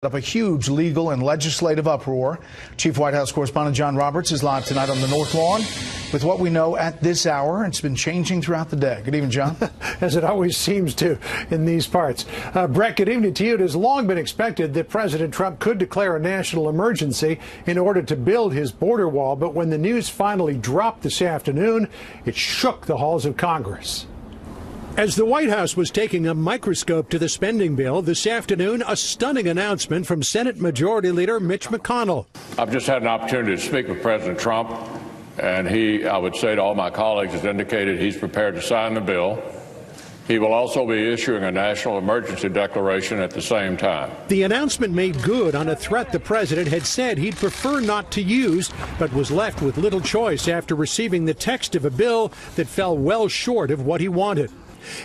Up a huge legal and legislative uproar. Chief White House correspondent John Roberts is live tonight on the North Lawn with what we know at this hour. It's been changing throughout the day. Good evening, John. As it always seems to in these parts. Brett, good evening to you. It has long been expected that President Trump could declare a national emergency in order to build his border wall. But when the news finally dropped this afternoon, it shook the halls of Congress. As the White House was taking a microscope to the spending bill this afternoon, a stunning announcement from Senate Majority Leader Mitch McConnell. I've just had an opportunity to speak with President Trump, and I would say to all my colleagues, has indicated he's prepared to sign the bill. He will also be issuing a national emergency declaration at the same time. The announcement made good on a threat the president had said he'd prefer not to use, but was left with little choice after receiving the text of a bill that fell well short of what he wanted.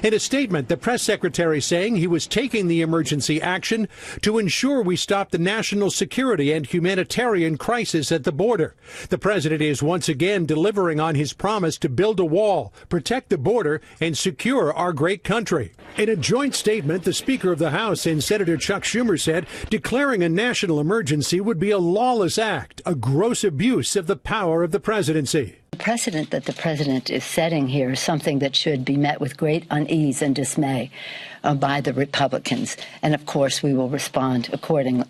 In a statement, the press secretary saying he was taking the emergency action to ensure we stop the national security and humanitarian crisis at the border. The president is once again delivering on his promise to build a wall, protect the border, and secure our great country. In a joint statement, the Speaker of the House and Senator Chuck Schumer said declaring a national emergency would be a lawless act, a gross abuse of the power of the presidency. The precedent that the president is setting here is something that should be met with great unease and dismay by the Republicans. And of course, we will respond accordingly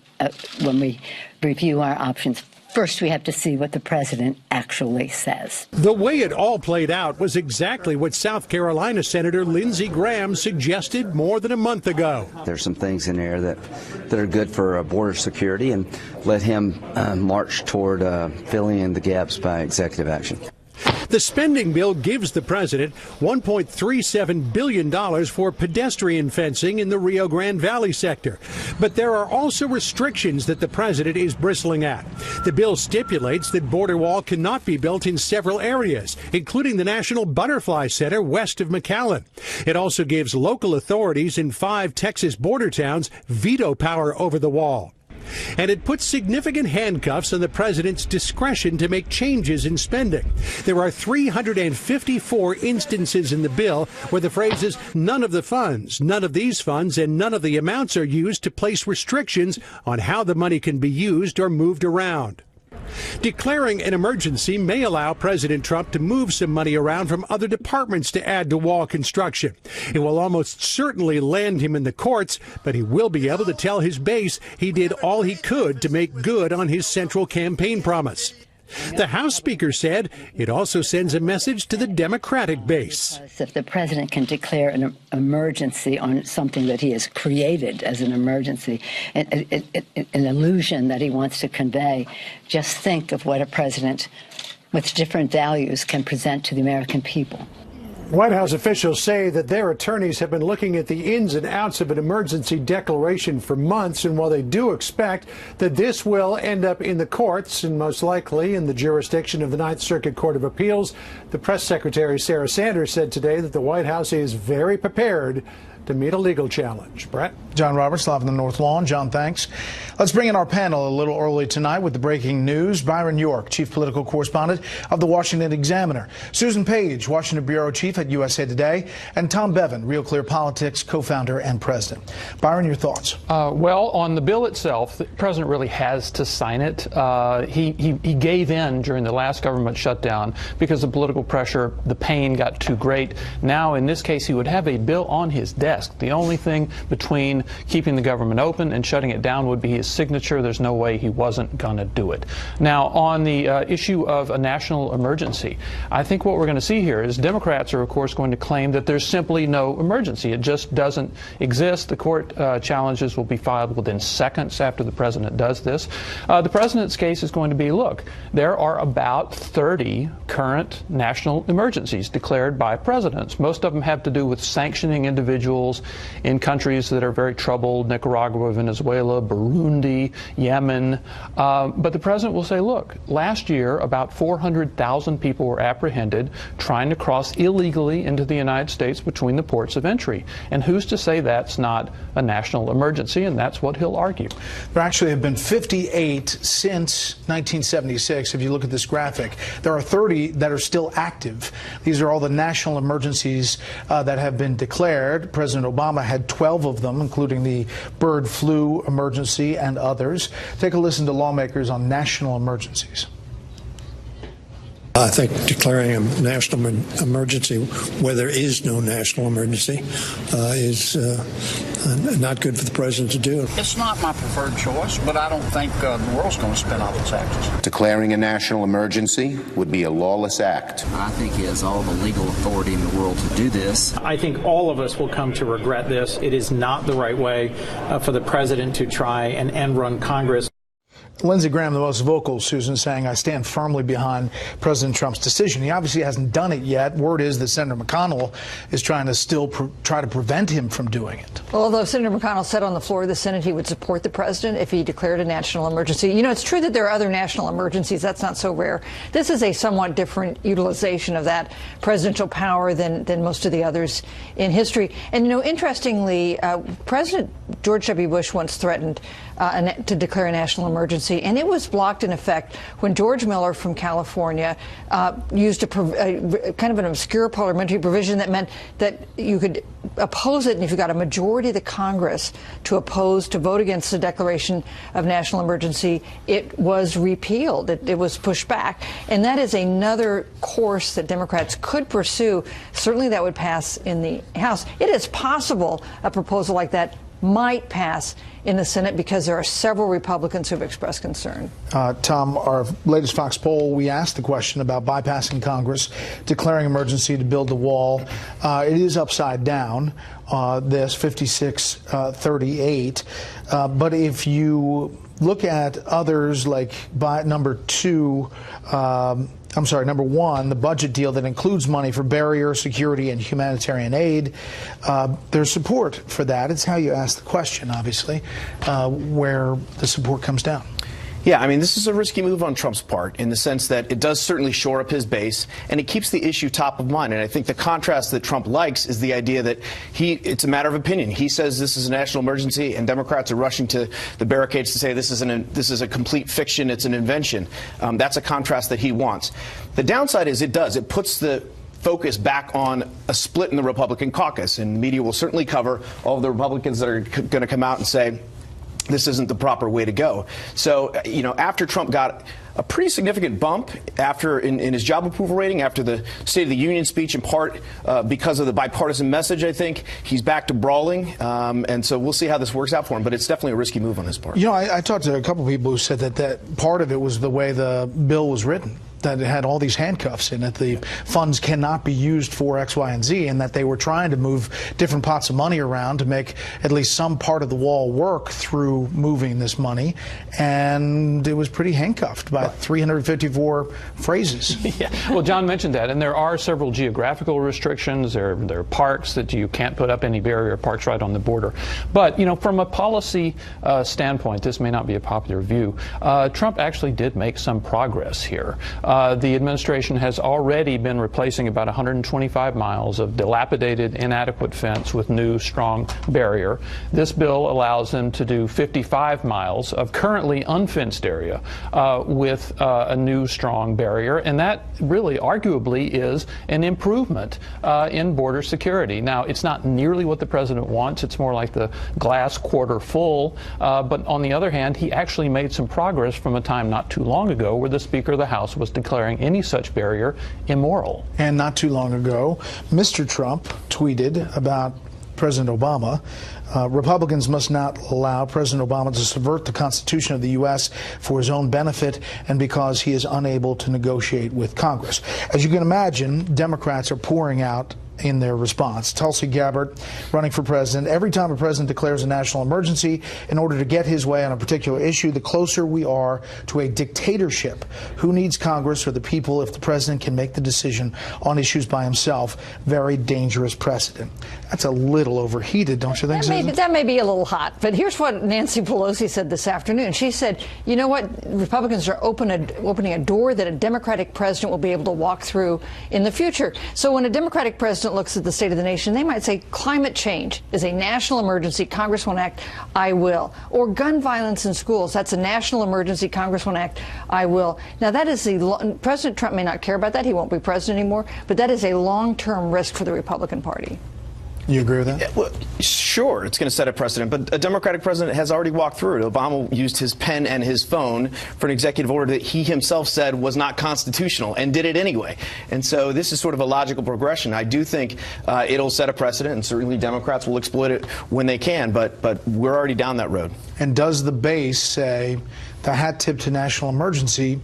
when we review our options. First, we have to see what the president actually says. The way it all played out was exactly what South Carolina Senator Lindsey Graham suggested more than a month ago. There's some things in there that are good for border security, and let him march toward filling in the gaps by executive action. The spending bill gives the president $1.37 billion for pedestrian fencing in the Rio Grande Valley sector. But there are also restrictions that the president is bristling at. The bill stipulates that border wall cannot be built in several areas, including the National Butterfly Center west of McAllen. It also gives local authorities in 5 Texas border towns veto power over the wall. And it puts significant handcuffs on the president's discretion to make changes in spending. There are 354 instances in the bill where the phrases "none of the funds," "none of these funds," and "none of the amounts" are used to place restrictions on how the money can be used or moved around. Declaring an emergency may allow President Trump to move some money around from other departments to add to wall construction. It will almost certainly land him in the courts, but he will be able to tell his base he did all he could to make good on his central campaign promise. The House Speaker said it also sends a message to the Democratic base. If the president can declare an emergency on something that he has created as an emergency, an illusion that he wants to convey, just think of what a president with different values can present to the American people. White House officials say that their attorneys have been looking at the ins and outs of an emergency declaration for months, and while they do expect that this will end up in the courts and most likely in the jurisdiction of the Ninth Circuit Court of Appeals, the press secretary Sarah Sanders said today that the White House is very prepared to meet a legal challenge. Brett? John Roberts, live on the North Lawn. John, thanks. Let's bring in our panel a little early tonight with the breaking news. Byron York, chief political correspondent of the Washington Examiner. Susan Page, Washington bureau chief at USA Today. And Tom Bevan, Real Clear Politics co-founder and president. Byron, your thoughts? Well, on the bill itself, the president really has to sign it. He gave in during the last government shutdown because the political pressure, the pain got too great. Now, in this case, he would have a bill on his desk. The only thing between keeping the government open and shutting it down would be his signature. There's no way he wasn't going to do it. Now, on the issue of a national emergency, I think what we're going to see here is Democrats are, of course, going to claim that there's simply no emergency. It just doesn't exist. The court challenges will be filed within seconds after the president does this. The president's case is going to be, look, there are about 30 current national emergencies declared by presidents. Most of them have to do with sanctioning individuals in countries that are very troubled, Nicaragua, Venezuela, Burundi, Yemen. But the president will say, look, last year about 400,000 people were apprehended trying to cross illegally into the United States between the ports of entry. And who's to say that's not a national emergency? And that's what he'll argue. There actually have been 58 since 1976. If you look at this graphic, there are 30 that are still active. These are all the national emergencies that have been declared. President President Obama had 12 of them, including the bird flu emergency and others. Take a listen to lawmakers on national emergencies. I think declaring a national emergency, where there is no national emergency, is not good for the president to do. It's not my preferred choice, but I don't think the world's going to spin off its axis. Declaring a national emergency would be a lawless act. I think he has all the legal authority in the world to do this. I think all of us will come to regret this. It is not the right way for the president to try and end run Congress. Lindsey Graham, the most vocal, Susan, saying, I stand firmly behind President Trump's decision. He obviously hasn't done it yet. Word is that Senator McConnell is trying to still try to prevent him from doing it. Well, although Senator McConnell said on the floor of the Senate he would support the president if he declared a national emergency. You know, it's true that there are other national emergencies. That's not so rare. This is a somewhat different utilization of that presidential power than most of the others in history. And, you know, interestingly, President George W. Bush once threatened to declare a national emergency, and it was blocked in effect when George Miller from California used a kind of an obscure parliamentary provision that meant that you could oppose it, and if you got a majority of the Congress to vote against the declaration of national emergency, it was repealed. It was pushed back. And that is another course that Democrats could pursue. Certainly that would pass in the House. It is possible a proposal like that might pass in the Senate because there are several Republicans who have expressed concern. Tom, our latest Fox poll, we asked the question about bypassing Congress, declaring emergency to build the wall. It is upside down, this 56-38. But if you look at others like number one, the budget deal that includes money for barrier security and humanitarian aid, there's support for that. It's how you ask the question, obviously, where the support comes down. Yeah, I mean, this is a risky move on Trump's part in the sense that it does certainly shore up his base, and it keeps the issue top of mind. And I think the contrast that Trump likes is the idea that it's a matter of opinion. He says this is a national emergency, and Democrats are rushing to the barricades to say this is a complete fiction, it's an invention. That's a contrast that he wants. The downside is it puts the focus back on a split in the Republican caucus, and the media will certainly cover all of the Republicans that are going to come out and say this isn't the proper way to go. So, you know, after Trump got a pretty significant bump in his job approval rating after the State of the Union speech, in part because of the bipartisan message, I think, he's back to brawling. And so we'll see how this works out for him. But it's definitely a risky move on his part. You know, I talked to a couple of people who said that part of it was the way the bill was written, that it had all these handcuffs in it. The funds cannot be used for X, Y, and Z, and that they were trying to move different pots of money around to make at least some part of the wall work through moving this money. And it was pretty handcuffed by 354 phrases. Yeah. Well, John mentioned that, and there are several geographical restrictions. There are parks that you can't put up any barrier parks right on the border. But, you know, from a policy standpoint, this may not be a popular view. Trump actually did make some progress here. The administration has already been replacing about 125 miles of dilapidated, inadequate fence with new, strong barrier. This bill allows them to do 55 miles of currently unfenced area with a new, strong barrier, and that really, arguably, is an improvement in border security. Now, it's not nearly what the president wants. It's more like the glass quarter full. But on the other hand, he actually made some progress from a time not too long ago where the Speaker of the House was declaring any such barrier immoral. And not too long ago, Mr. Trump tweeted about President Obama. Republicans must not allow President Obama to subvert the Constitution of the U.S. for his own benefit and because he is unable to negotiate with Congress. As you can imagine, Democrats are pouring out in their response. Tulsi Gabbard, running for president. Every time a president declares a national emergency in order to get his way on a particular issue, the closer we are to a dictatorship. Who needs Congress or the people if the president can make the decision on issues by himself? Very dangerous precedent. That's a little overheated, don't you think, Susan? That may be a little hot, but here's what Nancy Pelosi said this afternoon. She said, you know what, Republicans are opening a door that a Democratic president will be able to walk through in the future. So when a Democratic president looks at the state of the nation, they might say climate change is a national emergency. Congress won't act. I will. Or gun violence in schools. That's a national emergency. Congress won't act. I will. Now, that is President Trump may not care about that. He won't be president anymore. But that is a long-term risk for the Republican Party. You agree with that? Yeah, well, sure, it's going to set a precedent, but a Democratic president has already walked through it. Obama used his pen and his phone for an executive order that he himself said was not constitutional and did it anyway. And so this is sort of a logical progression. I do think it'll set a precedent, and certainly Democrats will exploit it when they can, but we're already down that road. And does the base say the hat tip to national emergency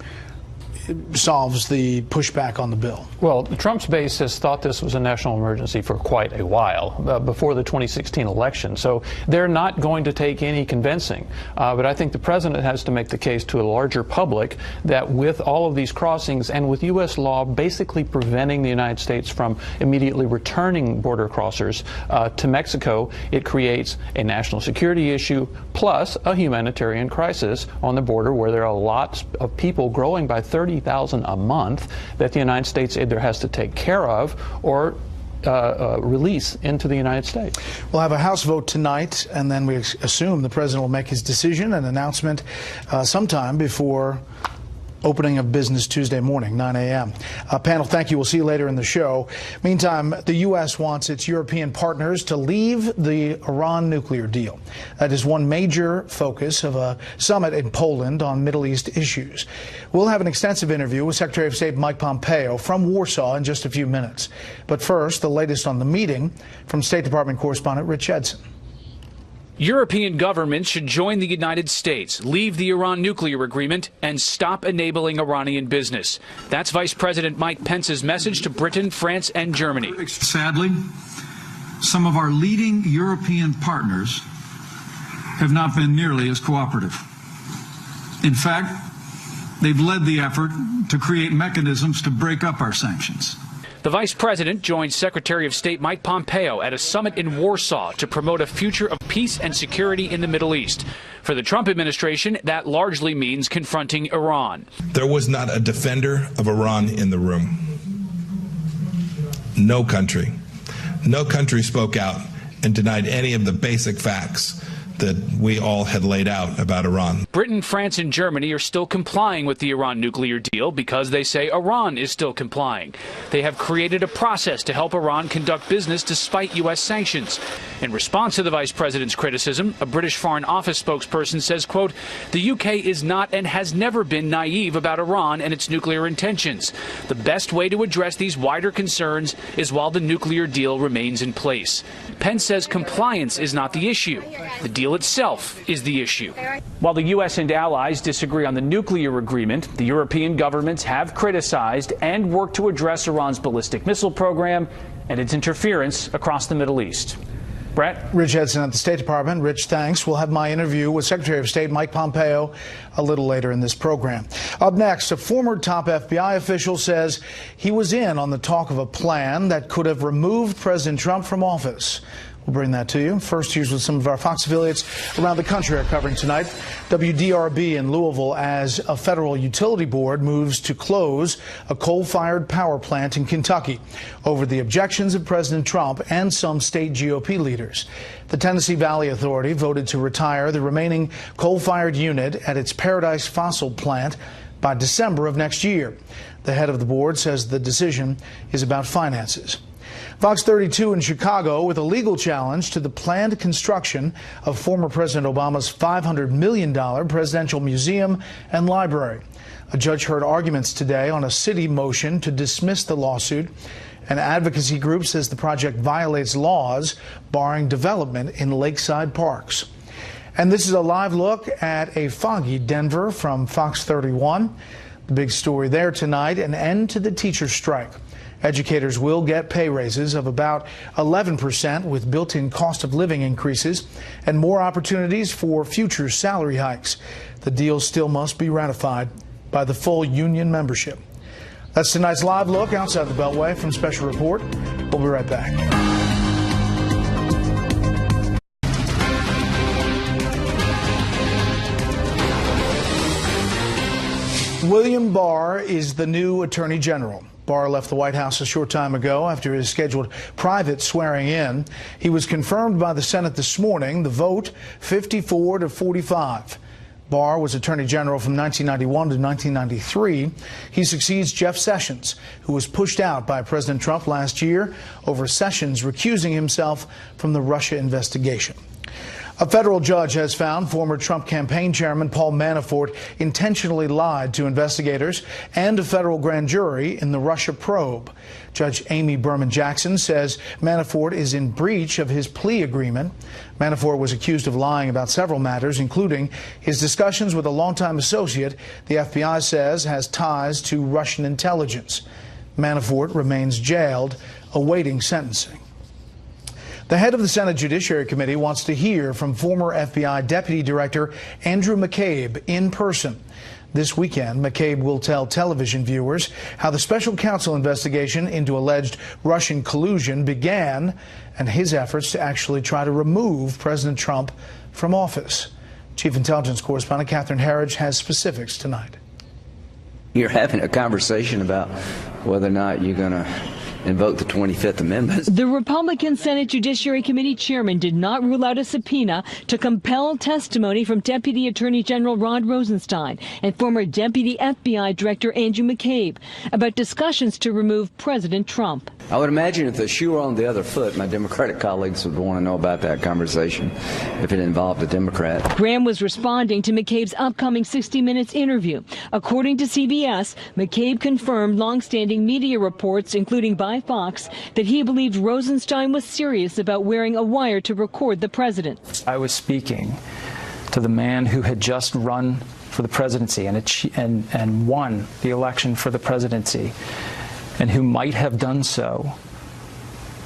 solves the pushback on the bill? Well, Trump's base has thought this was a national emergency for quite a while, before the 2016 election. So they're not going to take any convincing. But I think the president has to make the case to a larger public that with all of these crossings and with U.S. law basically preventing the United States from immediately returning border crossers to Mexico, it creates a national security issue plus a humanitarian crisis on the border where there are lots of people growing by 30,000 a month that the United States either has to take care of or release into the United States. We'll have a House vote tonight, and then we assume the president will make his decision and announcement sometime before opening of business Tuesday morning, 9 a.m. Panel, thank you. We'll see you later in the show. Meantime, the U.S. wants its European partners to leave the Iran nuclear deal. That is one major focus of a summit in Poland on Middle East issues. We'll have an extensive interview with Secretary of State Mike Pompeo from Warsaw in just a few minutes. But first, the latest on the meeting from State Department correspondent Rich Edson. European governments should join the United States, leave the Iran nuclear agreement, and stop enabling Iranian business. That's Vice President Mike Pence's message to Britain, France, and Germany. Sadly, some of our leading European partners have not been nearly as cooperative. In fact, they've led the effort to create mechanisms to break up our sanctions. The Vice President joined Secretary of State Mike Pompeo at a summit in Warsaw to promote a future of peace and security in the Middle East. For the Trump administration, that largely means confronting Iran. There was not a defender of Iran in the room. No country spoke out and denied any of the basic facts that we all had laid out about Iran. Britain, France, and Germany are still complying with the Iran nuclear deal because they say Iran is still complying. They have created a process to help Iran conduct business despite U.S. sanctions. In response to the vice president's criticism, a British Foreign Office spokesperson says, quote, "The UK is not and has never been naive about Iran and its nuclear intentions. The best way to address these wider concerns is while the nuclear deal remains in place." Pence says compliance is not the issue. The deal itself is the issue. While the U.S. and allies disagree on the nuclear agreement, the European governments have criticized and worked to address Iran's ballistic missile program and its interference across the Middle East. Brett? Rich Edson at the State Department. Rich, thanks. We'll have my interview with Secretary of State Mike Pompeo a little later in this program. Up next, a former top FBI official says he was in on the talk of a plan that could have removed President Trump from office. We'll bring that to you. First, here's what some of our Fox affiliates around the country are covering tonight. WDRB in Louisville as a federal utility board moves to close a coal-fired power plant in Kentucky over the objections of President Trump and some state GOP leaders. The Tennessee Valley Authority voted to retire the remaining coal-fired unit at its Paradise Fossil plant by December of next year. The head of the board says the decision is about finances. Fox 32 in Chicago with a legal challenge to the planned construction of former President Obama's $500 million presidential museum and library. A judge heard arguments today on a city motion to dismiss the lawsuit. An advocacy group says the project violates laws barring development in lakeside parks. And this is a live look at a foggy Denver from Fox 31. The big story there tonight, an end to the teacher strike. Educators will get pay raises of about 11% with built-in cost of living increases and more opportunities for future salary hikes. The deal still must be ratified by the full union membership. That's tonight's live look outside the Beltway from Special Report. We'll be right back. William Barr is the new Attorney General. Barr left the White House a short time ago after his scheduled private swearing in. He was confirmed by the Senate this morning, the vote 54 to 45. Barr was Attorney General from 1991 to 1993. He succeeds Jeff Sessions, who was pushed out by President Trump last year over Sessions recusing himself from the Russia investigation. A federal judge has found former Trump campaign chairman Paul Manafort intentionally lied to investigators and a federal grand jury in the Russia probe. Judge Amy Berman Jackson says Manafort is in breach of his plea agreement. Manafort was accused of lying about several matters, including his discussions with a longtime associate the FBI says has ties to Russian intelligence. Manafort remains jailed, awaiting sentencing. The head of the Senate Judiciary Committee wants to hear from former FBI Deputy Director Andrew McCabe in person. This weekend, McCabe will tell television viewers how the special counsel investigation into alleged Russian collusion began and his efforts to actually try to remove President Trump from office. Chief Intelligence Correspondent Catherine Herridge has specifics tonight. You're having a conversation about whether or not you're going to invoke the 25th Amendment. The Republican Senate Judiciary Committee chairman did not rule out a subpoena to compel testimony from Deputy Attorney General Rod Rosenstein and former Deputy FBI Director Andrew McCabe about discussions to remove President Trump. I would imagine if the shoe were on the other foot, my Democratic colleagues would want to know about that conversation if it involved a Democrat. Graham was responding to McCabe's upcoming 60 Minutes interview. According to CBS, McCabe confirmed longstanding media reports, including by Fox, that he believed Rosenstein was serious about wearing a wire to record the president. I was speaking to the man who had just run for the presidency and won the election for the presidency, and who might have done so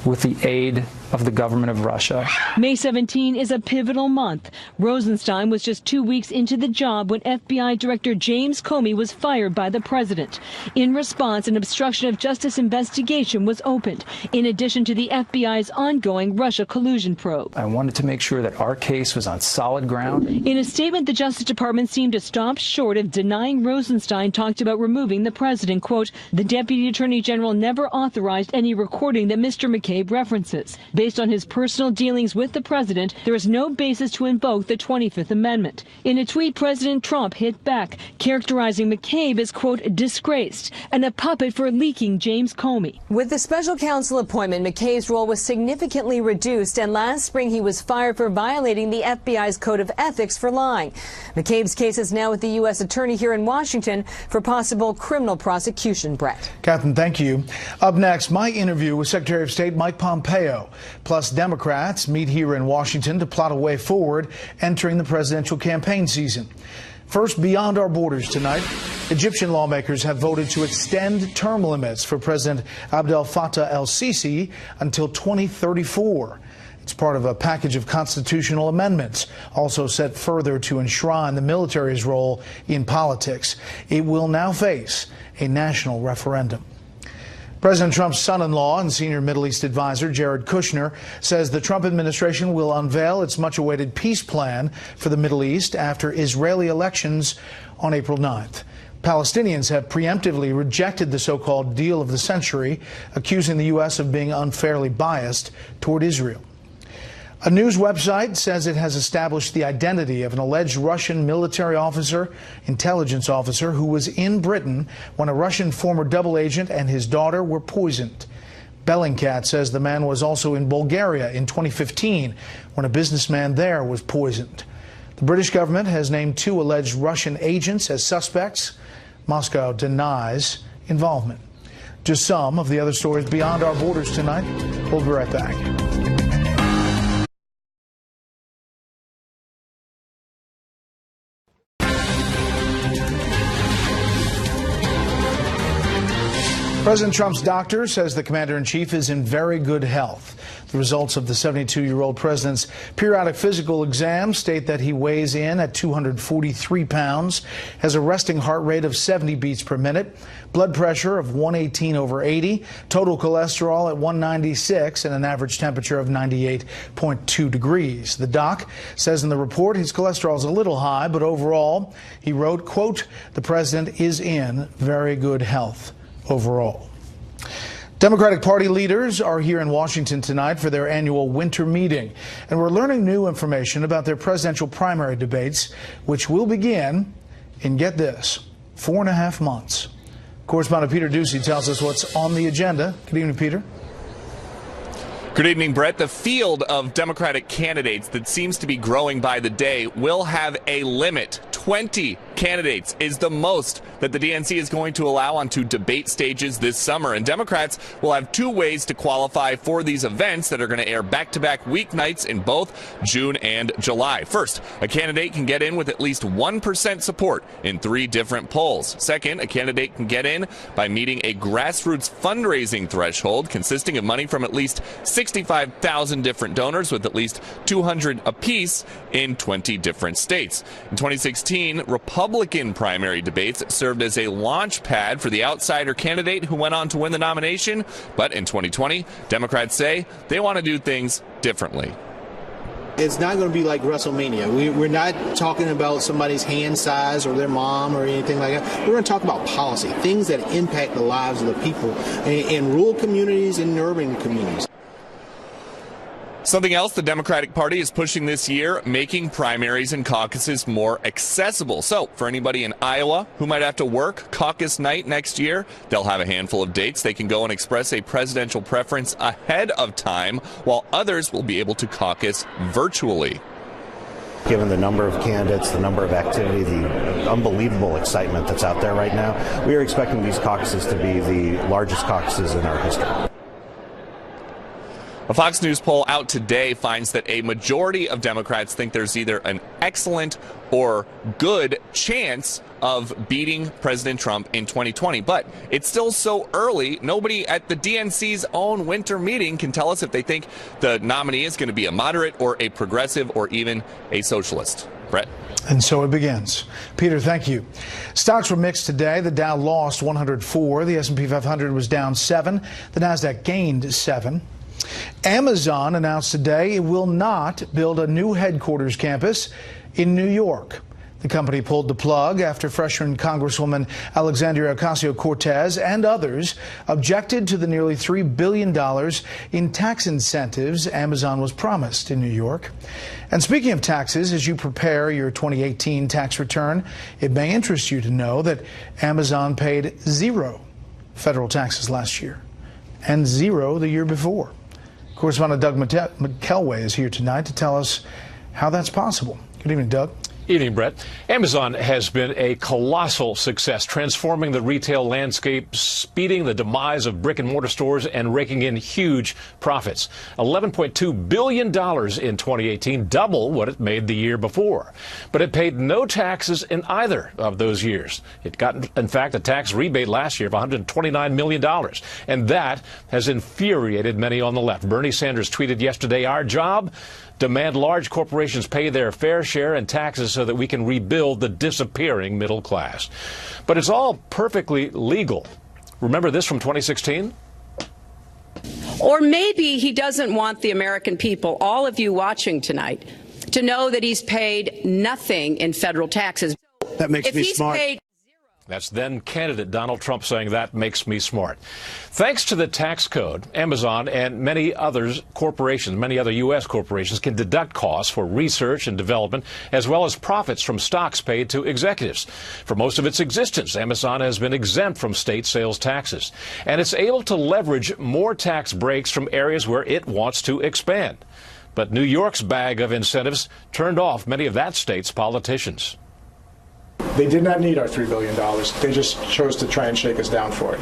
with the aid of the government of Russia. May 17 is a pivotal month. Rosenstein was just 2 weeks into the job when FBI Director James Comey was fired by the president. In response, an obstruction of justice investigation was opened, in addition to the FBI's ongoing Russia collusion probe. I wanted to make sure that our case was on solid ground. In a statement, the Justice Department seemed to stop short of denying Rosenstein talked about removing the president. Quote, the Deputy Attorney General never authorized any recording that Mr. McCabe references. Based on his personal dealings with the president, there is no basis to invoke the 25th Amendment. In a tweet, President Trump hit back, characterizing McCabe as, quote, disgraced and a puppet for leaking James Comey. With the special counsel appointment, McCabe's role was significantly reduced, and last spring he was fired for violating the FBI's code of ethics for lying. McCabe's case is now with the U.S. attorney here in Washington for possible criminal prosecution. Brett. Catherine, thank you. Up next, my interview with Secretary of State Mike Pompeo. Plus, Democrats meet here in Washington to plot a way forward entering the presidential campaign season. First, beyond our borders tonight, Egyptian lawmakers have voted to extend term limits for President Abdel Fattah el-Sisi until 2034. It's part of a package of constitutional amendments, also set further to enshrine the military's role in politics. It will now face a national referendum. President Trump's son-in-law and senior Middle East advisor, Jared Kushner, says the Trump administration will unveil its much-awaited peace plan for the Middle East after Israeli elections on April 9th. Palestinians have preemptively rejected the so-called deal of the century, accusing the U.S. of being unfairly biased toward Israel. A news website says it has established the identity of an alleged Russian military officer, intelligence officer, who was in Britain when a Russian former double agent and his daughter were poisoned. Bellingcat says the man was also in Bulgaria in 2015 when a businessman there was poisoned. The British government has named 2 alleged Russian agents as suspects. Moscow denies involvement. Just some of the other stories beyond our borders tonight. We'll be right back. President Trump's doctor says the commander-in-chief is in very good health. The results of the 72-year-old president's periodic physical exam state that he weighs in at 243 pounds, has a resting heart rate of 70 beats per minute, blood pressure of 118/80, total cholesterol at 196, and an average temperature of 98.2 degrees. The doc says in the report his cholesterol is a little high, but overall, he wrote, quote, the president is in very good health overall. Democratic Party leaders are here in Washington tonight for their annual winter meeting, and we're learning new information about their presidential primary debates, which will begin in, get this, 4.5 months. Correspondent Peter Doocy tells us what's on the agenda. Good evening, Peter. Good evening, Brett. The field of Democratic candidates that seems to be growing by the day will have a limit. 20 candidates is the most that the DNC is going to allow onto debate stages this summer. And Democrats will have 2 ways to qualify for these events that are going to air back-to-back weeknights in both June and July. First, a candidate can get in with at least 1% support in 3 different polls. Second, a candidate can get in by meeting a grassroots fundraising threshold consisting of money from at least 65,000 different donors with at least 200 apiece in 20 different states. In 2016, Republican primary debates served as a launch pad for the outsider candidate who went on to win the nomination. But in 2020, Democrats say they want to do things differently. It's not going to be like WrestleMania. We're not talking about somebody's hand size or their mom or anything like that. We're going to talk about policy, things that impact the lives of the people in rural communities and urban communities. Something else the Democratic Party is pushing this year, making primaries and caucuses more accessible. So for anybody in Iowa who might have to work caucus night next year, they'll have a handful of dates. They can go and express a presidential preference ahead of time, while others will be able to caucus virtually. Given the number of candidates, the number of activity, the unbelievable excitement that's out there right now, we are expecting these caucuses to be the largest caucuses in our history. A Fox News poll out today finds that a majority of Democrats think there's either an excellent or good chance of beating President Trump in 2020. But it's still so early. Nobody at the DNC's own winter meeting can tell us if they think the nominee is going to be a moderate or a progressive or even a socialist. Brett? And so it begins. Peter, thank you. Stocks were mixed today. The Dow lost 104. The S&P 500 was down 7. The Nasdaq gained 7. Amazon announced today it will not build a new headquarters campus in New York. The company pulled the plug after freshman Congresswoman Alexandria Ocasio-Cortez and others objected to the nearly $3 billion in tax incentives Amazon was promised in New York. And speaking of taxes, as you prepare your 2018 tax return, it may interest you to know that Amazon paid 0 federal taxes last year and 0 the year before. Correspondent Doug McKelway is here tonight to tell us how that's possible. Good evening, Doug. Evening, Brett. Amazon has been a colossal success, transforming the retail landscape, speeding the demise of brick-and-mortar stores, and raking in huge profits. $11.2 billion in 2018, double what it made the year before. But it paid no taxes in either of those years. It got, in fact, a tax rebate last year of $129 million. And that has infuriated many on the left. Bernie Sanders tweeted yesterday, "Our job? Demand large corporations pay their fair share in taxes so that we can rebuild the disappearing middle class." But it's all perfectly legal. Remember this from 2016? Or maybe he doesn't want the American people, all of you watching tonight, to know that he's paid nothing in federal taxes. That makes me smart. Paid That's then candidate Donald Trump saying that makes me smart. Thanks to the tax code, Amazon and many other U.S. corporations can deduct costs for research and development, as well as profits from stocks paid to executives. For most of its existence, Amazon has been exempt from state sales taxes, and it's able to leverage more tax breaks from areas where it wants to expand. But New York's bag of incentives turned off many of that state's politicians. They did not need our $3 billion. They just chose to try and shake us down for it.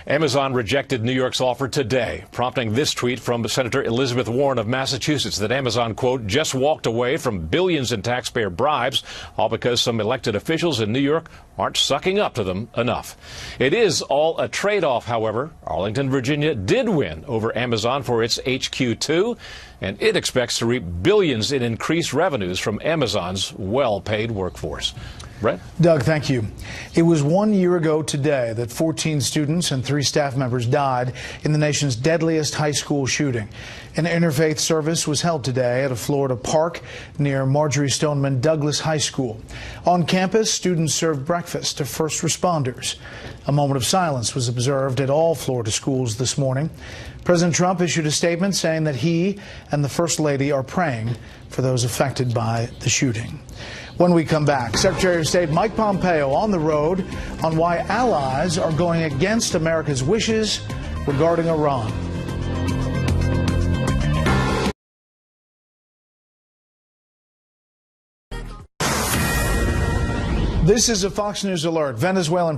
Amazon rejected New York's offer today, prompting this tweet from Senator Elizabeth Warren of Massachusetts that Amazon, quote, just walked away from billions in taxpayer bribes, all because some elected officials in New York aren't sucking up to them enough. It is all a trade-off, however. Arlington, Virginia did win over Amazon for its HQ2. and it expects to reap billions in increased revenues from Amazon's well-paid workforce. Brett? Doug, thank you. It was 1 year ago today that 14 students and 3 staff members died in the nation's deadliest high school shooting. An interfaith service was held today at a Florida park near Marjorie Stoneman Douglas High School. On campus, students served breakfast to first responders. A moment of silence was observed at all Florida schools this morning. President Trump issued a statement saying that he and the First Lady are praying for those affected by the shooting. When we come back, Secretary of State Mike Pompeo on the road on why allies are going against America's wishes regarding Iran. This is a Fox News alert. Venezuelan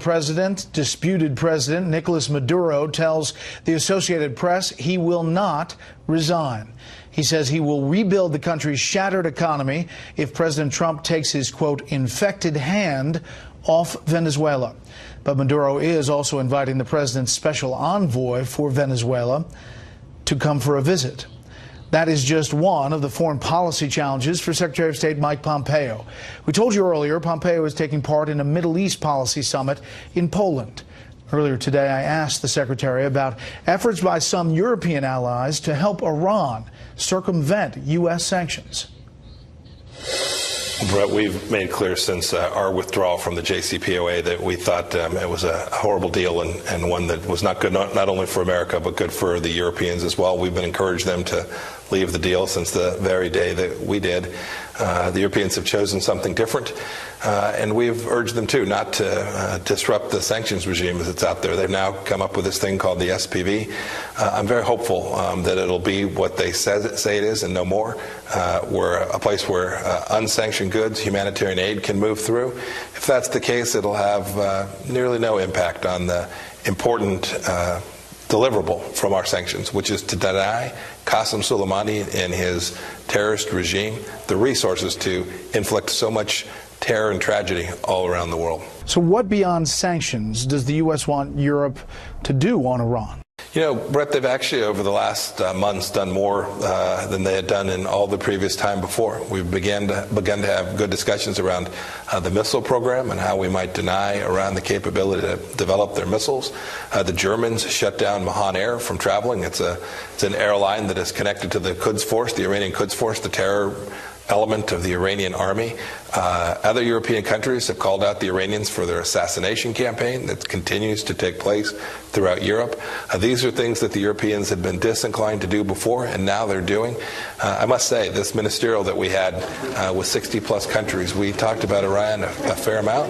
disputed president Nicolas Maduro tells the Associated Press he will not resign. He says he will rebuild the country's shattered economy if President Trump takes his, quote, infected hand off Venezuela. But Maduro is also inviting the president's special envoy for Venezuela to come for a visit. That is just one of the foreign policy challenges for Secretary of State Mike Pompeo. We told you earlier Pompeo is taking part in a Middle East policy summit in Poland. Earlier today, I asked the Secretary about efforts by some European allies to help Iran circumvent U.S. sanctions. Brett, we've made clear since our withdrawal from the JCPOA that we thought it was a horrible deal and one that was not good, not only for America, but good for the Europeans as well. We've been encouraging them to leave the deal since the very day that we did. The Europeans have chosen something different, and we've urged them to not to disrupt the sanctions regime as it's out there. They've now come up with this thing called the SPV. I'm very hopeful that it'll be what they say it is and no more. We're a place where unsanctioned goods, humanitarian aid can move through. If that's the case, it'll have nearly no impact on the important deliverable from our sanctions, which is to deny Qasem Soleimani and his terrorist regime the resources to inflict so much terror and tragedy all around the world. So what beyond sanctions does the U.S. want Europe to do on Iran? You know, Brett, they've actually over the last months done more than they had done in all the previous time before. We've begun to have good discussions around the missile program and how we might deny Iran the capability to develop their missiles. The Germans shut down Mahan Air from traveling. It's an airline that is connected to the Quds Force, the Iranian Quds Force, the terror element of the Iranian army. Other European countries have called out the Iranians for their assassination campaign that continues to take place throughout Europe. These are things that the Europeans had been disinclined to do before, and now they're doing. I must say, this ministerial that we had with 60-plus countries, we talked about Iran a fair amount,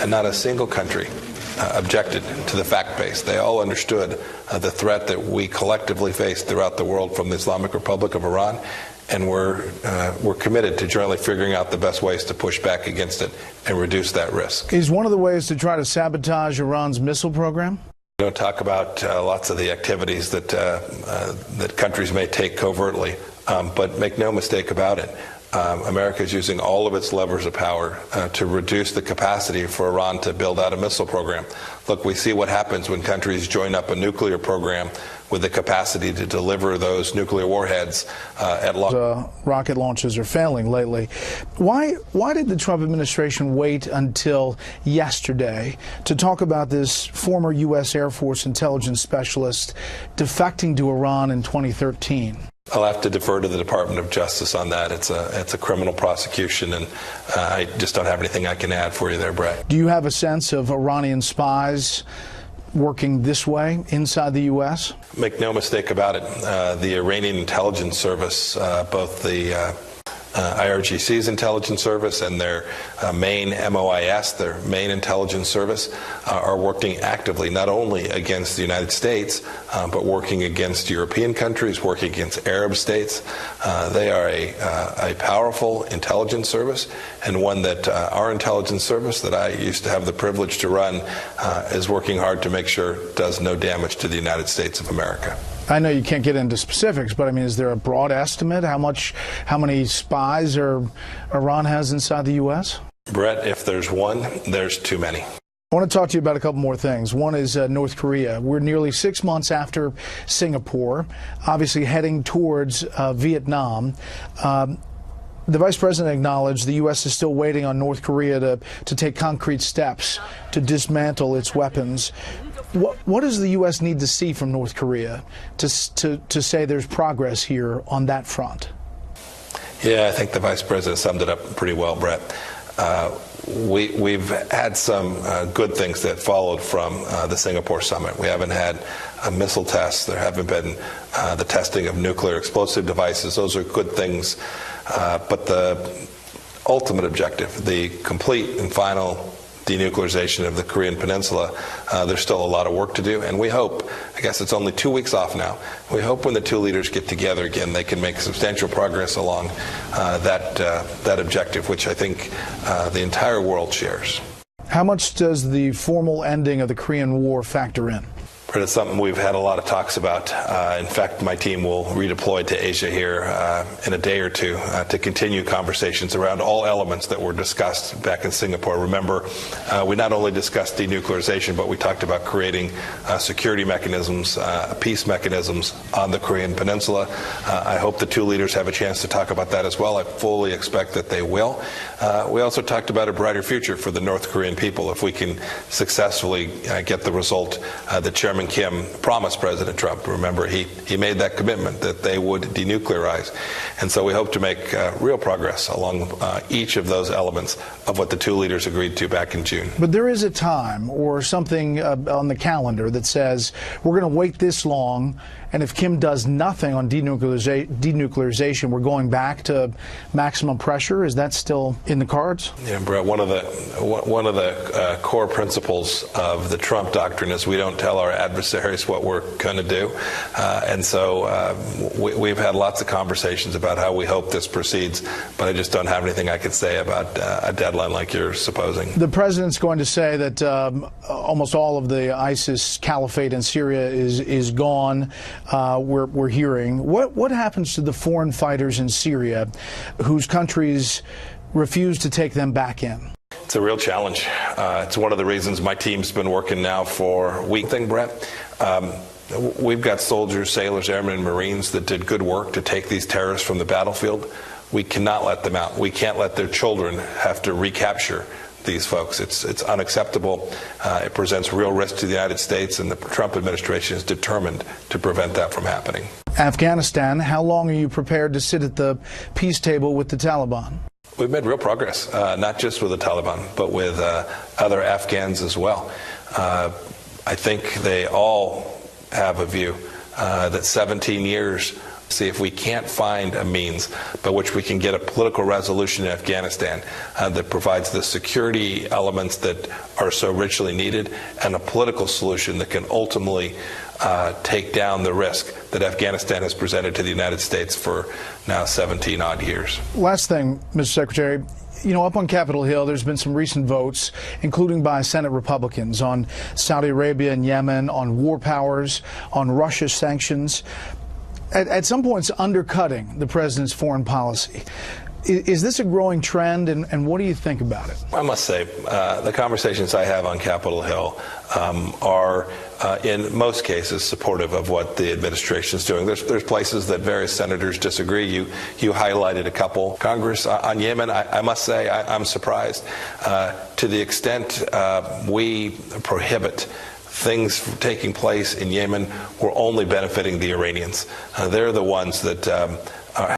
and not a single country objected to the fact base. They all understood the threat that we collectively face throughout the world from the Islamic Republic of Iran, and we're committed to jointly figuring out the best ways to push back against it and reduce that risk. Is one of the ways to try to sabotage Iran's missile program? We don't talk about lots of the activities that that countries may take covertly, but make no mistake about it. America is using all of its levers of power to reduce the capacity for Iran to build out a missile program. Look, we see what happens when countries join up a nuclear program with the capacity to deliver those nuclear warheads at long. Rocket launches are failing lately. Why did the Trump administration wait until yesterday to talk about this former U.S. Air Force intelligence specialist defecting to Iran in 2013? I'll have to defer to the Department of Justice on that. It's a criminal prosecution, and I just don't have anything I can add for you there, Brett. Do you have a sense of Iranian spies working this way inside the U.S.? Make no mistake about it. The Iranian intelligence service, both the IRGC's intelligence service and their main MOIS, their main intelligence service, are working actively not only against the United States, but working against European countries, working against Arab states. They are a powerful intelligence service, and one that our intelligence service that I used to have the privilege to run is working hard to make sure does no damage to the United States of America. I know you can't get into specifics, but I mean, is there a broad estimate how many spies Iran has inside the U.S.? Brett, if there's one, there's too many. I want to talk to you about a couple more things. One is North Korea. We're nearly 6 months after Singapore, obviously heading towards Vietnam. The Vice President acknowledged the U.S. is still waiting on North Korea to take concrete steps to dismantle its weapons. What does the U.S. need to see from North Korea to say there's progress here on that front? Yeah, I think the Vice President summed it up pretty well, Brett. We've had some good things that followed from the Singapore summit. We haven't had missile tests. There haven't been the testing of nuclear explosive devices. Those are good things. But the ultimate objective, the complete and final denuclearization of the Korean Peninsula, there's still a lot of work to do. And we hope, I guess it's only 2 weeks off now, we hope when the two leaders get together again, they can make substantial progress along that objective, which I think the entire world shares. How much does the formal ending of the Korean War factor in? But it's something we've had a lot of talks about. In fact, my team will redeploy to Asia here in a day or two to continue conversations around all elements that were discussed back in Singapore. Remember, we not only discussed denuclearization, but we talked about creating security mechanisms, peace mechanisms on the Korean Peninsula. I hope the two leaders have a chance to talk about that as well. I fully expect that they will. We also talked about a brighter future for the North Korean people if we can successfully get the result that Chairman Kim promised President Trump. Remember, he made that commitment that they would denuclearize. And so we hope to make real progress along each of those elements of what the two leaders agreed to back in June. But there is a time or something on the calendar that says we're going to wait this long, and if Kim does nothing on denuclearization, we're going back to maximum pressure. Is that still in the cards? Yeah, Brett, one of the core principles of the Trump doctrine is we don't tell our adversaries what we're going to do. And so we've had lots of conversations about how we hope this proceeds, but I just don't have anything I could say about a deadline like you're supposing. The president's going to say that almost all of the ISIS caliphate in Syria is gone. We're hearing. What happens to the foreign fighters in Syria whose countries refuse to take them back in? It's a real challenge. It's one of the reasons my team's been working now for a week. Brett, we've got soldiers, sailors, airmen, and Marines that did good work to take these terrorists from the battlefield. We cannot let them out. We can't let their children have to recapture these folks. It's unacceptable. It presents real risk to the United States, and the Trump administration is determined to prevent that from happening. Afghanistan, how long are you prepared to sit at the peace table with the Taliban? We've made real progress, not just with the Taliban, but with other Afghans as well. I think they all have a view that 17 years, see if we can't find a means by which we can get a political resolution in Afghanistan that provides the security elements that are so richly needed and a political solution that can ultimately take down the risk that Afghanistan has presented to the United States for now 17 odd years. Last thing, Mr. Secretary. You know, up on Capitol Hill, there's been some recent votes, including by Senate Republicans, on Saudi Arabia and Yemen, on war powers, on Russia sanctions. At some points, undercutting the president's foreign policy. Is this a growing trend, and what do you think about it? I must say, the conversations I have on Capitol Hill are, in most cases, supportive of what the administration is doing. There's places that various senators disagree. You highlighted a couple. Congress on Yemen, I must say, I'm surprised. To the extent we prohibit things taking place in Yemen, we're only benefiting the Iranians. They're the ones that are